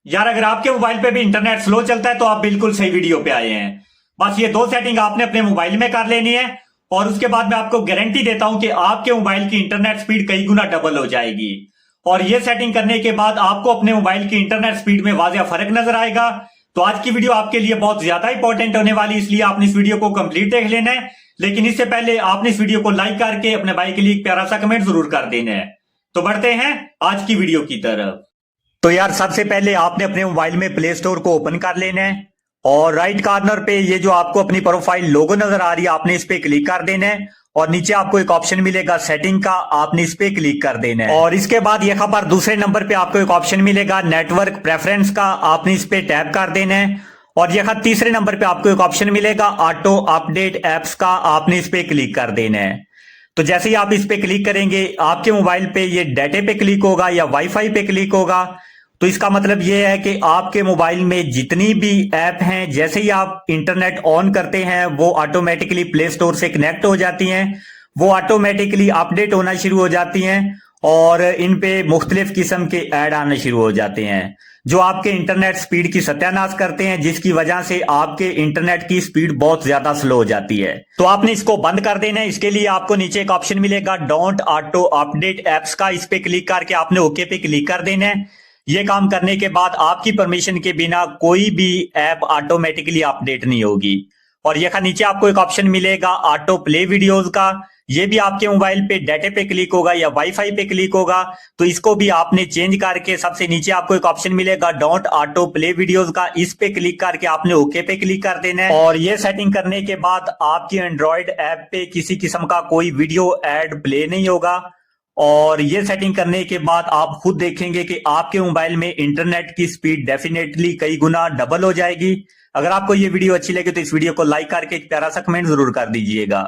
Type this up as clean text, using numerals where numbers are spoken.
यार अगर आपके मोबाइल पे भी इंटरनेट स्लो चलता है तो आप बिल्कुल सही वीडियो पे आए हैं। बस ये दो सेटिंग आपने अपने मोबाइल में कर लेनी है और उसके बाद मैं आपको गारंटी देता हूं कि आपके मोबाइल की इंटरनेट स्पीड कई गुना डबल हो जाएगी। और ये सेटिंग करने के बाद आपको अपने मोबाइल की इंटरनेट स्पीड में वाजिया फर्क नजर आएगा। तो आज की वीडियो आपके लिए बहुत ज्यादा इंपॉर्टेंट होने वाली, इसलिए आपने इस वीडियो को कंप्लीट देख लेना है। लेकिन इससे पहले आपने इस वीडियो को लाइक करके अपने भाई के लिए एक प्यारा सा कमेंट जरूर कर देना है। तो बढ़ते हैं आज की वीडियो की तरफ। तो यार सबसे पहले आपने अपने मोबाइल में प्ले स्टोर को ओपन कर लेना है और राइट कॉर्नर पे ये जो आपको अपनी प्रोफाइल लोगो नजर आ रही है आपने इस पे क्लिक कर देना है और नीचे आपको एक ऑप्शन मिलेगा सेटिंग का, आपने इस पे क्लिक कर देना है। और इसके बाद यहाँ पर दूसरे नंबर पे आपको एक ऑप्शन मिलेगा नेटवर्क प्रेफरेंस का, आपने इस पे टैप कर देना है। और यहाँ तीसरे नंबर पे आपको एक ऑप्शन मिलेगा ऑटो अपडेट एप्स का, आपने इस पे क्लिक कर देना है। तो जैसे ही आप इस पे क्लिक करेंगे आपके मोबाइल पे ये डाटा पे क्लिक होगा या वाईफाई पे क्लिक होगा। तो इसका मतलब ये है कि आपके मोबाइल में जितनी भी ऐप हैं जैसे ही आप इंटरनेट ऑन करते हैं वो ऑटोमेटिकली प्ले स्टोर से कनेक्ट हो जाती हैं, वो ऑटोमेटिकली अपडेट होना शुरू हो जाती हैं और इन पे मुख्तलिफ किस्म के ऐड आने शुरू हो जाते हैं जो आपके इंटरनेट स्पीड की सत्यानाश करते हैं, जिसकी वजह से आपके इंटरनेट की स्पीड बहुत ज्यादा स्लो हो जाती है। तो आपने इसको बंद कर देना है। इसके लिए आपको नीचे एक ऑप्शन मिलेगा डोंट ऑटो अपडेट एप्स का, इस पे क्लिक करके आपने ओके पे क्लिक कर देना है। ये काम करने के बाद आपकी परमिशन के बिना कोई भी ऐप ऑटोमेटिकली अपडेट नहीं होगी। और यहाँ नीचे आपको एक ऑप्शन मिलेगा ऑटो प्ले वीडियोस का, ये भी आपके मोबाइल पे डाटा पे क्लिक होगा या वाईफाई पे क्लिक होगा। तो इसको भी आपने चेंज करके सबसे नीचे आपको एक ऑप्शन मिलेगा डोंट ऑटो प्ले वीडियोस का, इस पे क्लिक करके आपने ओके पे क्लिक कर देना है। और ये सेटिंग करने के बाद आपकी एंड्रॉइड ऐप पे किसी किस्म का कोई वीडियो एड प्ले नहीं होगा। और ये सेटिंग करने के बाद आप खुद देखेंगे कि आपके मोबाइल में इंटरनेट की स्पीड डेफिनेटली कई गुना डबल हो जाएगी। अगर आपको ये वीडियो अच्छी लगे तो इस वीडियो को लाइक करके एक प्यारा सा कमेंट जरूर कर दीजिएगा।